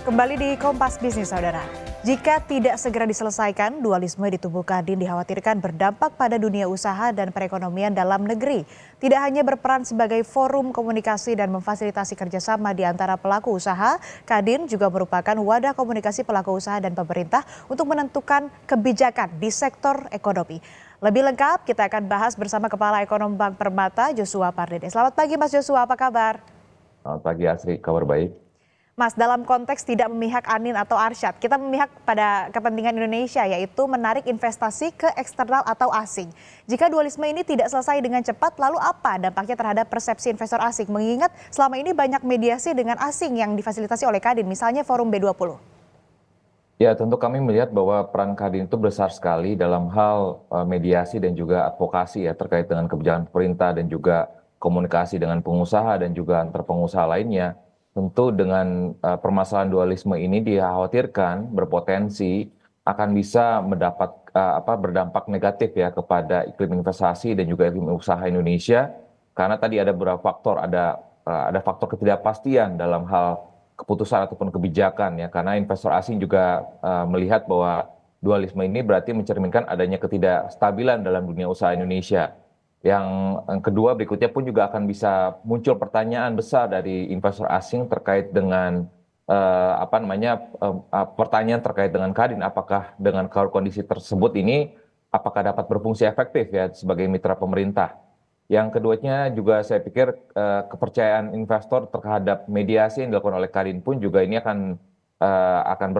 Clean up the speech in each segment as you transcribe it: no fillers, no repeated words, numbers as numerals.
Kembali di Kompas Bisnis, Saudara. Jika tidak segera diselesaikan, dualisme di tubuh Kadin dikhawatirkan berdampak pada dunia usaha dan perekonomian dalam negeri. Tidak hanya berperan sebagai forum komunikasi dan memfasilitasi kerjasama di antara pelaku usaha, Kadin juga merupakan wadah komunikasi pelaku usaha dan pemerintah untuk menentukan kebijakan di sektor ekonomi. Lebih lengkap, kita akan bahas bersama Kepala Ekonom Bank Permata, Joshua Pardede. Selamat pagi, Mas Joshua, apa kabar? Selamat pagi Asri, kabar baik. Mas, dalam konteks tidak memihak Anin atau Arsyad, kita memihak pada kepentingan Indonesia, yaitu menarik investasi ke eksternal atau asing. Jika dualisme ini tidak selesai dengan cepat, lalu apa dampaknya terhadap persepsi investor asing? Mengingat selama ini banyak mediasi dengan asing yang difasilitasi oleh Kadin, misalnya Forum B20. Ya, tentu kami melihat bahwa peran Kadin itu besar sekali dalam hal mediasi dan juga advokasi ya terkait dengan kebijakan pemerintah dan juga komunikasi dengan pengusaha dan juga antar pengusaha lainnya. Tentu dengan permasalahan dualisme ini dikhawatirkan berpotensi akan bisa berdampak negatif ya kepada iklim investasi dan juga iklim usaha Indonesia, karena tadi ada beberapa faktor, ada faktor ketidakpastian dalam hal keputusan ataupun kebijakan ya, karena investor asing juga melihat bahwa dualisme ini berarti mencerminkan adanya ketidakstabilan dalam dunia usaha Indonesia. Yang kedua berikutnya pun juga akan bisa muncul pertanyaan besar dari investor asing terkait dengan pertanyaan terkait dengan Kadin, apakah dengan kondisi tersebut ini apakah dapat berfungsi efektif ya sebagai mitra pemerintah. Yang keduanya juga saya pikir kepercayaan investor terhadap mediasi yang dilakukan oleh Kadin pun juga ini akan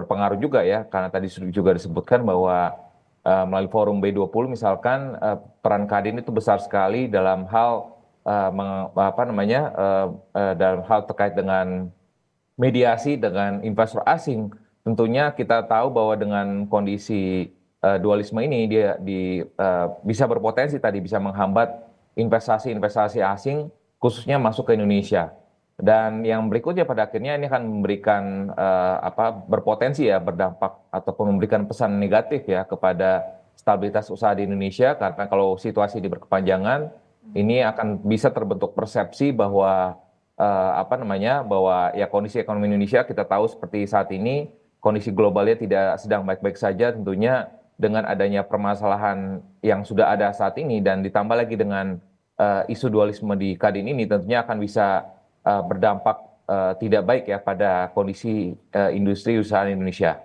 berpengaruh juga ya, karena tadi juga disebutkan bahwa melalui forum B20 misalkan peran Kadin itu besar sekali dalam hal dalam hal terkait dengan mediasi dengan investor asing. Tentunya kita tahu bahwa dengan kondisi dualisme ini bisa berpotensi tadi bisa menghambat investasi-investasi asing khususnya masuk ke Indonesia. Dan yang berikutnya pada akhirnya ini akan memberikan berpotensi ya berdampak ataupun memberikan pesan negatif ya kepada stabilitas usaha di Indonesia, karena kalau situasi ini berkepanjangan ini akan bisa terbentuk persepsi bahwa bahwa ya kondisi ekonomi Indonesia kita tahu seperti saat ini kondisi globalnya tidak sedang baik-baik saja, tentunya dengan adanya permasalahan yang sudah ada saat ini dan ditambah lagi dengan isu dualisme di Kadin ini tentunya akan bisa berdampak tidak baik ya pada kondisi industri usaha Indonesia.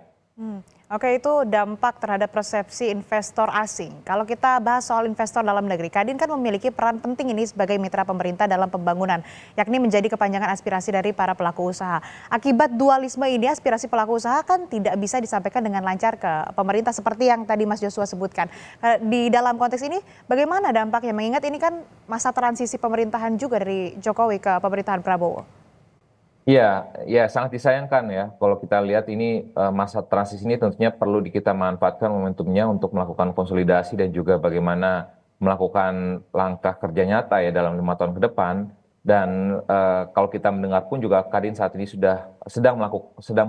Oke, itu dampak terhadap persepsi investor asing. Kalau kita bahas soal investor dalam negeri, Kadin kan memiliki peran penting ini sebagai mitra pemerintah dalam pembangunan, yakni menjadi kepanjangan aspirasi dari para pelaku usaha. Akibat dualisme ini, aspirasi pelaku usaha kan tidak bisa disampaikan dengan lancar ke pemerintah seperti yang tadi Mas Joshua sebutkan. Di dalam konteks ini, bagaimana dampaknya? Mengingat ini kan masa transisi pemerintahan juga dari Jokowi ke pemerintahan Prabowo. Iya, ya sangat disayangkan ya kalau kita lihat ini masa transisi ini tentunya perlu kita manfaatkan momentumnya untuk melakukan konsolidasi dan juga bagaimana melakukan langkah kerja nyata ya dalam 5 tahun ke depan. Dan kalau kita mendengar pun juga Kadin saat ini sedang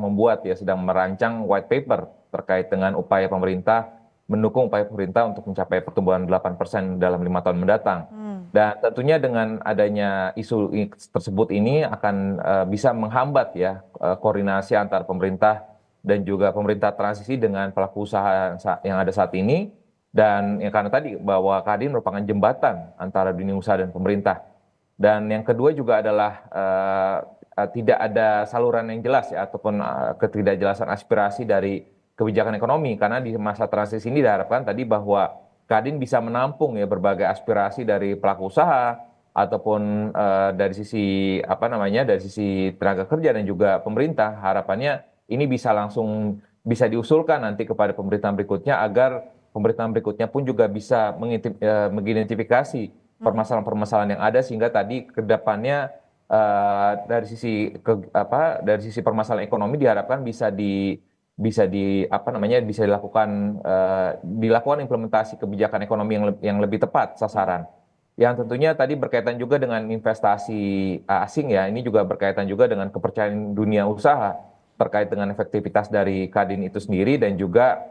membuat ya, sedang merancang white paper terkait dengan upaya pemerintah, mendukung upaya pemerintah untuk mencapai pertumbuhan 8% dalam 5 tahun mendatang. Dan tentunya dengan adanya isu tersebut ini akan bisa menghambat ya koordinasi antar pemerintah dan juga pemerintah transisi dengan pelaku usaha yang ada saat ini. Dan yang karena tadi bahwa Kadin merupakan jembatan antara dunia usaha dan pemerintah. Dan yang kedua juga adalah tidak ada saluran yang jelas ya ataupun ketidakjelasan aspirasi dari kebijakan ekonomi, karena di masa transisi ini diharapkan tadi bahwa Kadin bisa menampung ya berbagai aspirasi dari pelaku usaha ataupun dari sisi dari sisi tenaga kerja dan juga pemerintah. Harapannya ini bisa diusulkan nanti kepada pemerintahan berikutnya agar pemerintahan berikutnya pun juga bisa mengidentifikasi permasalahan-permasalahan yang ada, sehingga tadi ke depannya dari sisi permasalahan ekonomi diharapkan bisa dilakukan implementasi kebijakan ekonomi yang lebih tepat sasaran. Yang tentunya tadi berkaitan juga dengan investasi asing ya, ini juga berkaitan juga dengan kepercayaan dunia usaha terkait dengan efektivitas dari Kadin itu sendiri, dan juga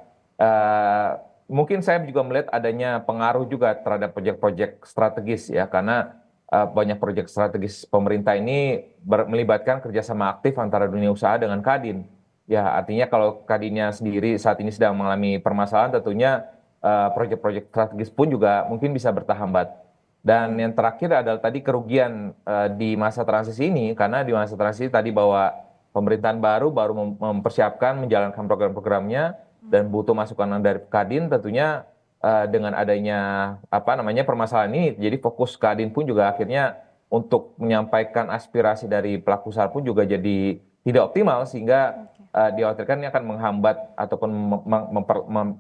mungkin saya juga melihat adanya pengaruh juga terhadap proyek-proyek strategis ya, karena banyak proyek strategis pemerintah ini melibatkan kerjasama aktif antara dunia usaha dengan Kadin. Ya, artinya kalau Kadinnya sendiri saat ini sedang mengalami permasalahan, tentunya proyek-proyek strategis pun juga mungkin bisa bertahambat. Dan yang terakhir adalah tadi kerugian di masa transisi ini, karena di masa transisi tadi bahwa pemerintahan baru mempersiapkan menjalankan program-programnya dan butuh masukan dari Kadin, tentunya dengan adanya apa namanya permasalahan ini, jadi fokus Kadin pun juga akhirnya untuk menyampaikan aspirasi dari pelaku usaha pun juga jadi tidak optimal, sehingga dikhawatirkan ini akan menghambat ataupun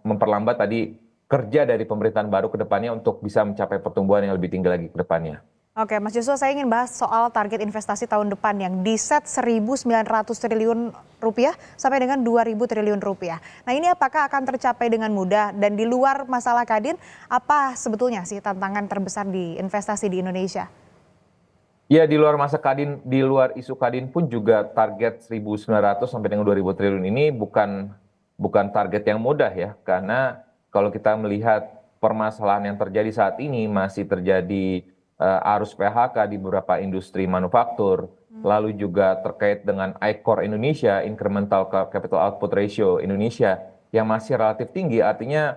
memperlambat tadi kerja dari pemerintahan baru ke depannya untuk bisa mencapai pertumbuhan yang lebih tinggi lagi ke depannya. Oke, Mas Joshua, saya ingin bahas soal target investasi tahun depan yang diset 1.900 triliun rupiah sampai dengan 2.000 triliun rupiah. Nah, ini apakah akan tercapai dengan mudah, dan di luar masalah Kadin, apa sebetulnya sih tantangan terbesar di investasi di Indonesia? Ya, di luar masa Kadin, di luar isu Kadin pun juga target 1.900 sampai dengan 2.000 triliun ini bukan target yang mudah ya, karena kalau kita melihat permasalahan yang terjadi saat ini masih terjadi arus PHK di beberapa industri manufaktur, lalu juga terkait dengan ICOR Indonesia, Incremental Capital Output Ratio Indonesia yang masih relatif tinggi, artinya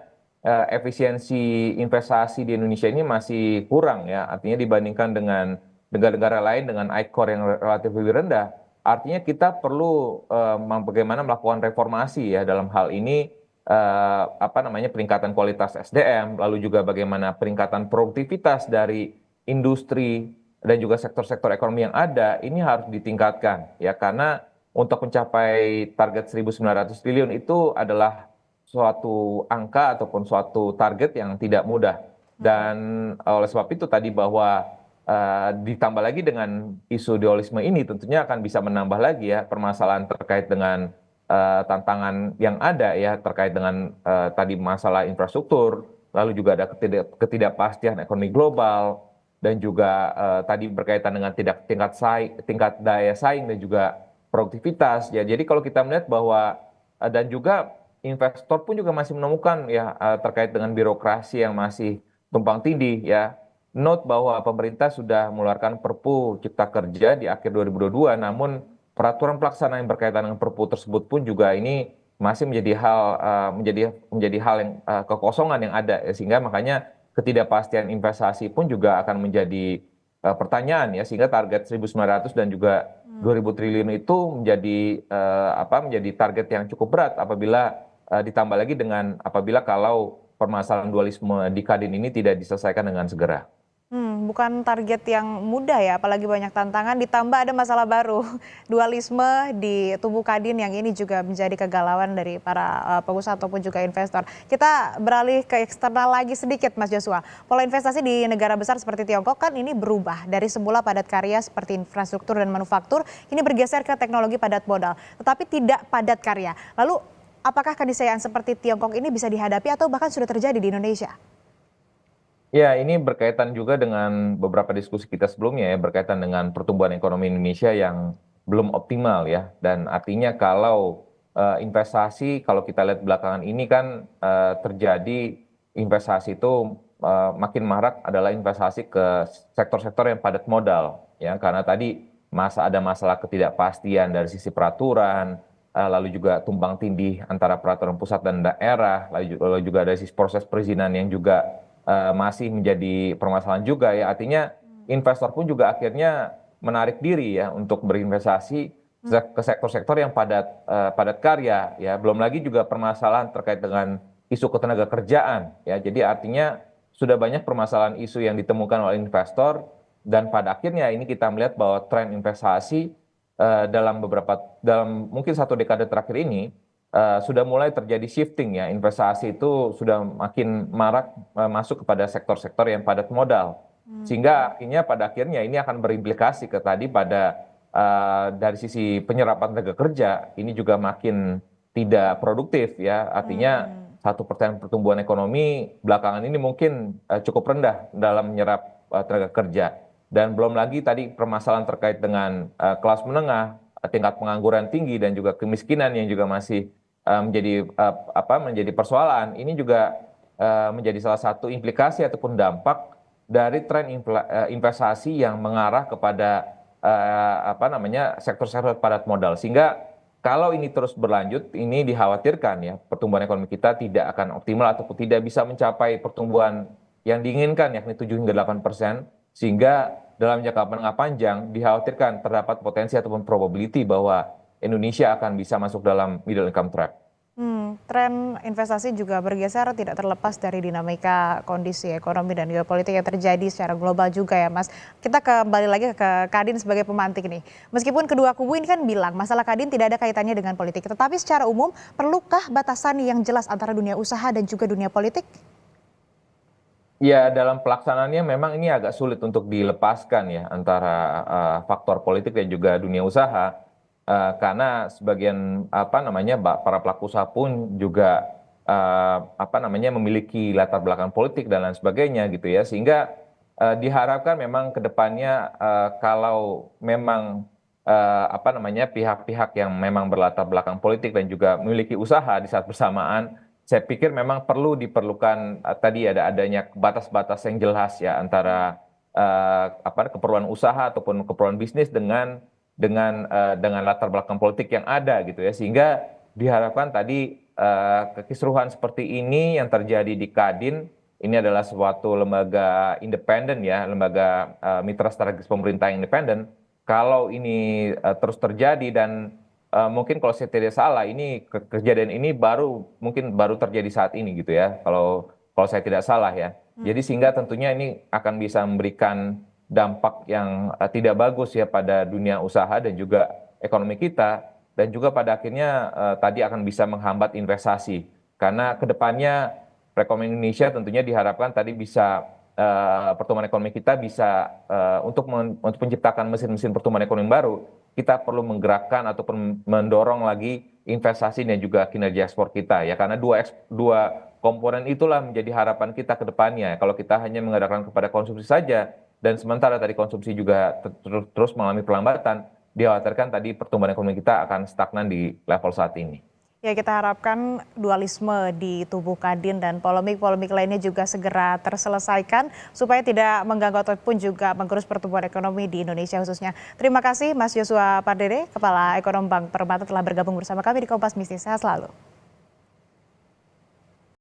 efisiensi investasi di Indonesia ini masih kurang ya, artinya dibandingkan dengan negara-negara lain dengan ICOR yang relatif lebih rendah. Artinya kita perlu bagaimana melakukan reformasi ya dalam hal ini, apa namanya, peningkatan kualitas SDM, lalu juga bagaimana peningkatan produktivitas dari industri dan juga sektor-sektor ekonomi yang ada ini harus ditingkatkan ya, karena untuk mencapai target 1.900 triliun itu adalah suatu angka ataupun suatu target yang tidak mudah. Dan oleh sebab itu tadi bahwa ditambah lagi dengan isu dualisme ini tentunya akan bisa menambah lagi ya permasalahan terkait dengan tantangan yang ada ya, terkait dengan tadi masalah infrastruktur, lalu juga ada ketidakpastian ekonomi global, dan juga tadi berkaitan dengan tingkat daya saing dan juga produktivitas ya. Jadi kalau kita melihat bahwa dan juga investor pun juga masih menemukan ya terkait dengan birokrasi yang masih tumpang tindih ya. Note bahwa pemerintah sudah mengeluarkan Perpu Cipta Kerja di akhir 2022, namun peraturan pelaksana yang berkaitan dengan Perpu tersebut pun juga ini masih menjadi hal yang kekosongan yang ada ya, sehingga makanya ketidakpastian investasi pun juga akan menjadi pertanyaan ya, sehingga target 1.900 dan juga 2.000 triliun itu menjadi target yang cukup berat apabila ditambah lagi dengan apabila kalau permasalahan dualisme di Kadin ini tidak diselesaikan dengan segera. Bukan target yang mudah ya, apalagi banyak tantangan, ditambah ada masalah baru, dualisme di tubuh Kadin yang ini juga menjadi kegalauan dari para pengusaha ataupun juga investor. Kita beralih ke eksternal lagi sedikit, Mas Joshua. Pola investasi di negara besar seperti Tiongkok kan ini berubah dari semula padat karya seperti infrastruktur dan manufaktur, ini bergeser ke teknologi padat modal, tetapi tidak padat karya. Lalu apakah keniscayaan seperti Tiongkok ini bisa dihadapi atau bahkan sudah terjadi di Indonesia? Ya, ini berkaitan juga dengan beberapa diskusi kita sebelumnya ya, berkaitan dengan pertumbuhan ekonomi Indonesia yang belum optimal ya. Dan artinya kalau investasi, kalau kita lihat belakangan ini kan terjadi investasi itu makin marak adalah investasi ke sektor-sektor yang padat modal ya, karena tadi ada masalah ketidakpastian dari sisi peraturan, lalu juga tumpang tindih antara peraturan pusat dan daerah, lalu juga dari sisi proses perizinan yang juga masih menjadi permasalahan juga ya. Artinya investor pun juga akhirnya menarik diri ya untuk berinvestasi ke sektor-sektor yang padat karya ya. Belum lagi juga permasalahan terkait dengan isu ketenaga kerjaan ya. Jadi artinya sudah banyak permasalahan isu yang ditemukan oleh investor, dan pada akhirnya ini kita melihat bahwa tren investasi dalam mungkin 1 dekade terakhir ini sudah mulai terjadi shifting ya, investasi itu sudah makin marak masuk kepada sektor-sektor yang padat modal, sehingga pada akhirnya ini akan berimplikasi ke tadi pada dari sisi penyerapan tenaga kerja ini juga makin tidak produktif ya, artinya 1% pertumbuhan ekonomi belakangan ini mungkin cukup rendah dalam menyerap tenaga kerja, dan belum lagi tadi permasalahan terkait dengan kelas menengah, tingkat pengangguran tinggi dan juga kemiskinan yang juga masih menjadi persoalan. Ini juga menjadi salah satu implikasi ataupun dampak dari tren investasi yang mengarah kepada sektor-sektor padat modal, sehingga kalau ini terus berlanjut, ini dikhawatirkan ya pertumbuhan ekonomi kita tidak akan optimal ataupun tidak bisa mencapai pertumbuhan yang diinginkan yakni 7 hingga 8%, sehingga dalam jangka menengah panjang dikhawatirkan terdapat potensi ataupun probability bahwa Indonesia akan bisa masuk dalam middle income trap. Tren investasi juga bergeser tidak terlepas dari dinamika kondisi ekonomi dan geopolitik yang terjadi secara global juga ya Mas. Kita kembali lagi ke Kadin sebagai pemantik nih. Meskipun kedua kubu ini kan bilang masalah Kadin tidak ada kaitannya dengan politik. Tetapi secara umum perlukah batasan yang jelas antara dunia usaha dan juga dunia politik? Ya, dalam pelaksanaannya memang ini agak sulit untuk dilepaskan ya antara faktor politik dan juga dunia usaha. Karena sebagian apa namanya para pelaku usaha pun juga apa namanya memiliki latar belakang politik dan lain sebagainya gitu ya, sehingga diharapkan memang ke depannya kalau memang apa namanya pihak-pihak yang memang berlatar belakang politik dan juga memiliki usaha di saat bersamaan, saya pikir memang diperlukan tadi adanya batas-batas yang jelas ya antara apa keperluan usaha ataupun keperluan bisnis dengan latar belakang politik yang ada gitu ya, sehingga diharapkan tadi kekisruhan seperti ini yang terjadi di Kadin ini adalah suatu lembaga independen ya, lembaga mitra strategis pemerintah yang independen. Kalau ini terus terjadi dan mungkin kalau saya tidak salah ini kejadian ini mungkin baru terjadi saat ini gitu ya, kalau saya tidak salah ya. Jadi sehingga tentunya ini akan bisa memberikan dampak yang tidak bagus ya pada dunia usaha dan juga ekonomi kita, dan juga pada akhirnya tadi akan bisa menghambat investasi karena kedepannya perekonomian Indonesia tentunya diharapkan tadi bisa pertumbuhan ekonomi kita bisa untuk menciptakan mesin-mesin pertumbuhan ekonomi baru, kita perlu menggerakkan ataupun mendorong lagi investasi dan juga kinerja ekspor kita ya, karena dua komponen itulah menjadi harapan kita ke depannya. Kalau kita hanya mengandalkan kepada konsumsi saja dan sementara tadi konsumsi juga terus mengalami perlambatan, dikhawatirkan tadi pertumbuhan ekonomi kita akan stagnan di level saat ini. Ya, kita harapkan dualisme di tubuh Kadin dan polemik-polemik lainnya juga segera terselesaikan supaya tidak mengganggu ataupun juga menggerus pertumbuhan ekonomi di Indonesia khususnya. Terima kasih Mas Joshua Pardede, Kepala Ekonom Bank Permata telah bergabung bersama kami di Kompas Bisnis. Sehat selalu.